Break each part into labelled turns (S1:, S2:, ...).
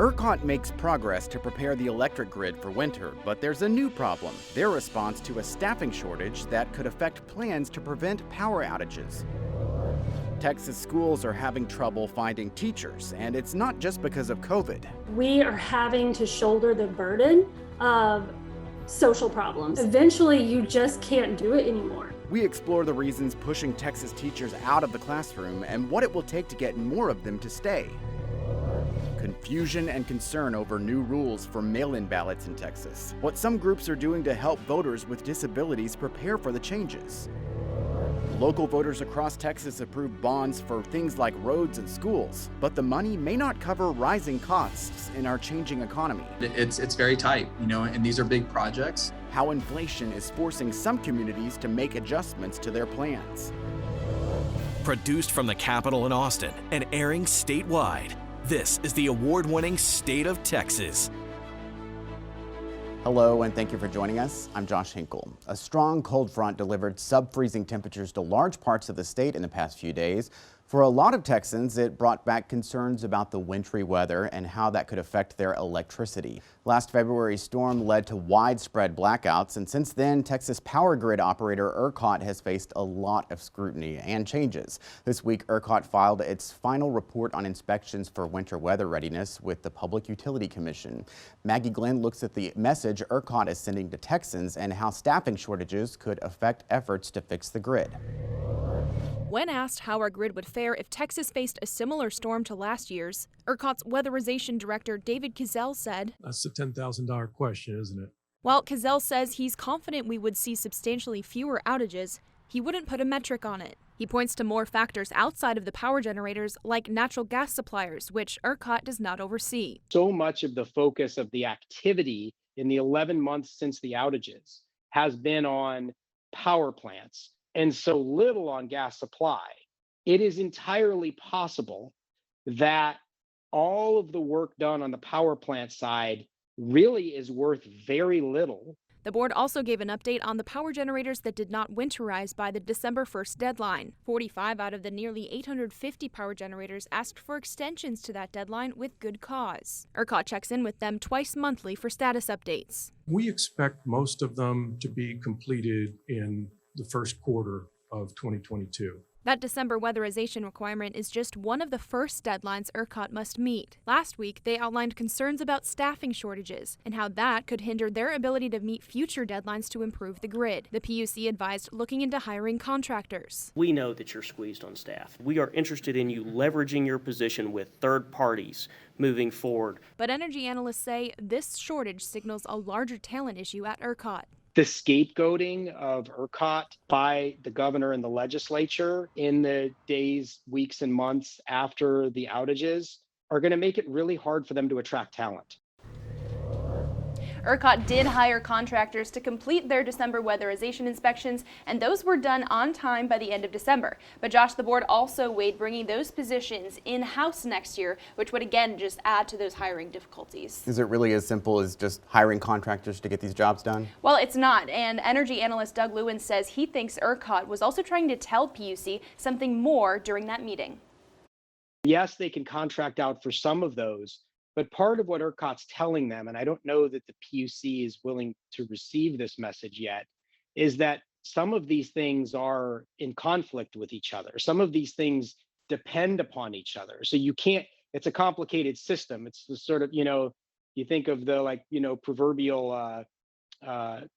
S1: ERCOT makes progress to prepare the electric grid for winter, but there's a new problem: their response to a staffing shortage that could affect plans to prevent power outages. Texas schools are having trouble finding teachers, and it's not just because of COVID.
S2: We are having to shoulder the burden of social problems. Eventually, you just can't do it anymore.
S1: We explore the reasons pushing Texas teachers out of the classroom and what it will take to get more of them to stay. Confusion and concern over new rules for mail-in ballots in Texas. What some groups are doing to help voters with disabilities prepare for the changes. Local voters across Texas approved bonds for things like roads and schools, but the money may not cover rising costs in our changing economy.
S3: It's very tight, and these are big projects.
S1: How inflation is forcing some communities to make adjustments to their plans.
S4: Produced from the Capitol in Austin and airing statewide, this is the award-winning State of Texas.
S1: Hello, and thank you for joining us. I'm Josh Hinkle. A strong cold front delivered sub-freezing temperatures to large parts of the state in the past few days. For a lot of Texans, it brought back concerns about the wintry weather and how that could affect their electricity. Last February's storm led to widespread blackouts, and since then, Texas power grid operator ERCOT has faced a lot of scrutiny and changes. This week, ERCOT filed its final report on inspections for winter weather readiness with the Public Utility Commission. Maggie Glenn looks at the message ERCOT is sending to Texans and how staffing shortages could affect efforts to fix the grid.
S5: When asked how our grid would fare if Texas faced a similar storm to last year's, ERCOT's weatherization director David Kazell said,
S6: "That's a $10,000 question, isn't it?"
S5: While Kazell says he's confident we would see substantially fewer outages, he wouldn't put a metric on it. He points to more factors outside of the power generators, like natural gas suppliers, which ERCOT does not oversee.
S7: So much of the focus of the activity in the 11 months since the outages has been on power plants, and so little on gas supply. It is entirely possible that all of the work done on the power plant side really is worth very little.
S5: The board also gave an update on the power generators that did not winterize by the December 1st deadline. 45 out of the nearly 850 power generators asked for extensions to that deadline with good cause. ERCOT checks in with them twice monthly for status updates.
S6: We expect most of them to be completed in the first quarter of 2022.
S5: That December weatherization requirement is just one of the first deadlines ERCOT must meet. Last week, they outlined concerns about staffing shortages and how that could hinder their ability to meet future deadlines to improve the grid. The PUC advised looking into hiring contractors.
S8: We know that you're squeezed on staff. We are interested in you leveraging your position with third parties moving forward.
S5: But energy analysts say this shortage signals a larger talent issue at ERCOT.
S7: The scapegoating of ERCOT by the governor and the legislature in the days, weeks, and months after the outages are going to make it really hard for them to attract talent.
S9: ERCOT did hire contractors to complete their December weatherization inspections, and those were done on time by the end of December. But Josh, the board also weighed bringing those positions in-house next year, which would again just add to those hiring difficulties.
S1: Is it really as simple as just hiring contractors to get these jobs done?
S9: Well, it's not, and energy analyst Doug Lewin says he thinks ERCOT was also trying to tell PUC something more during that meeting.
S7: Yes, they can contract out for some of those, but part of what ERCOT's telling them, and I don't know that the PUC is willing to receive this message yet, is that some of these things are in conflict with each other. Some of these things depend upon each other. So you can't, it's a complicated system. It's the sort of, you think of the proverbial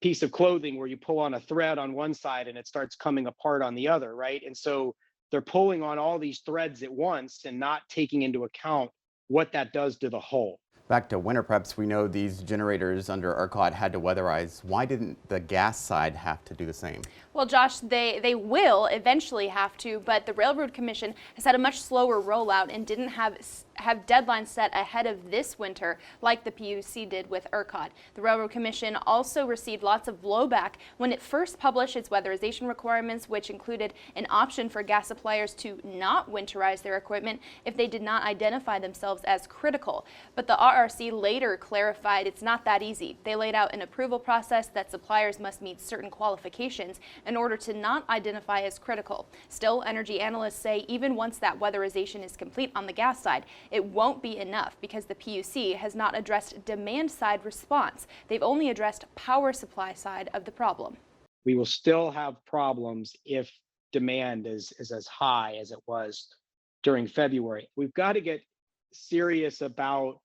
S7: piece of clothing where you pull on a thread on one side and it starts coming apart on the other, right? And so they're pulling on all these threads at once and not taking into account what that does to the whole.
S1: Back to winter preps, we know these generators under ERCOT had to weatherize. Why didn't the gas side have to do the same?
S9: Well, Josh, they will eventually have to, but the Railroad Commission has had a much slower rollout and didn't have deadlines set ahead of this winter like the PUC did with ERCOT. The Railroad Commission also received lots of blowback when it first published its weatherization requirements, which included an option for gas suppliers to not winterize their equipment if they did not identify themselves as critical. But the RRC later clarified it's not that easy. They laid out an approval process that suppliers must meet certain qualifications in order to not identify as critical. Still, energy analysts say even once that weatherization is complete on the gas side, it won't be enough because the PUC has not addressed demand-side response. They've only addressed power supply side of the problem.
S7: We will still have problems if demand is as high as it was during February. We've got to get serious about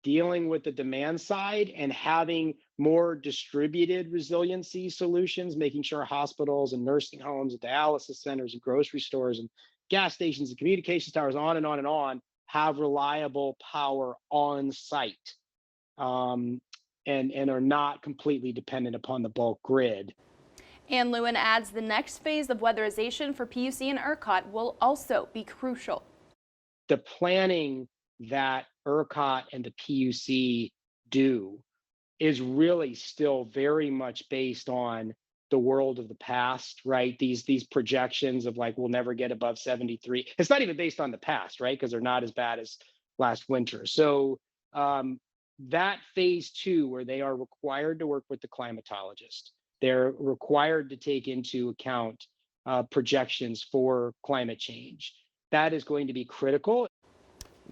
S7: dealing with the demand side and having more distributed resiliency solutions, making sure hospitals and nursing homes and dialysis centers and grocery stores and gas stations and communications towers, on and on and on, have reliable power on site, and are not completely dependent upon the bulk grid.
S9: And Lewin adds the next phase of weatherization for PUC and ERCOT will also be crucial.
S7: The planning that ERCOT and the PUC do is really still very much based on the world of the past, right? These projections of like, we'll never get above 73. It's not even based on the past, right? Because they're not as bad as last winter. So that phase 2, where they are required to work with the climatologist, they're required to take into account projections for climate change. That is going to be critical.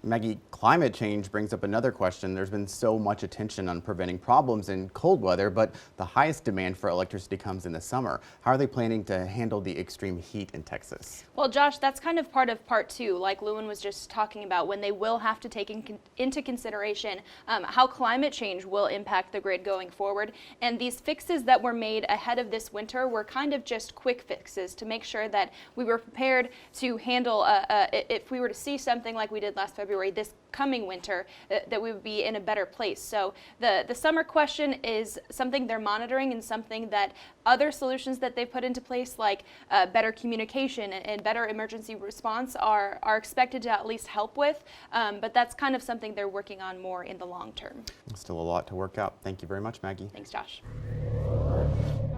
S1: Maggie, climate change brings up another question. There's been so much attention on preventing problems in cold weather, but the highest demand for electricity comes in the summer. How are they planning to handle the extreme heat in Texas?
S9: Well, Josh, that's kind of part of part 2, like Lewin was just talking about, when they will have to take into consideration how climate change will impact the grid going forward. And these fixes that were made ahead of this winter were kind of just quick fixes to make sure that we were prepared to handle, if we were to see something like we did last February, this coming winter, that we would be in a better place. So the summer question is something they're monitoring, and something that other solutions that they've put into place, like better communication and better emergency response, are expected to at least help with. But that's kind of something they're working on more in the long term.
S1: Still a lot to work out. Thank you very much, Maggie.
S9: Thanks, Josh.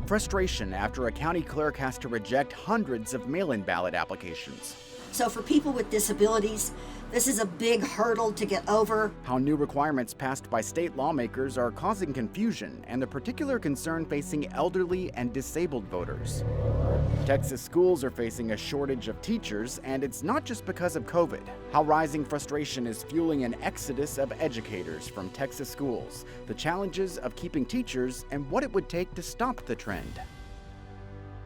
S1: Frustration after a county clerk has to reject hundreds of mail-in ballot applications.
S10: So for people with disabilities, this is a big hurdle to get over.
S1: How new requirements passed by state lawmakers are causing confusion and the particular concern facing elderly and disabled voters. Texas schools are facing a shortage of teachers, and it's not just because of COVID. How rising frustration is fueling an exodus of educators from Texas schools, the challenges of keeping teachers, and what it would take to stop the trend.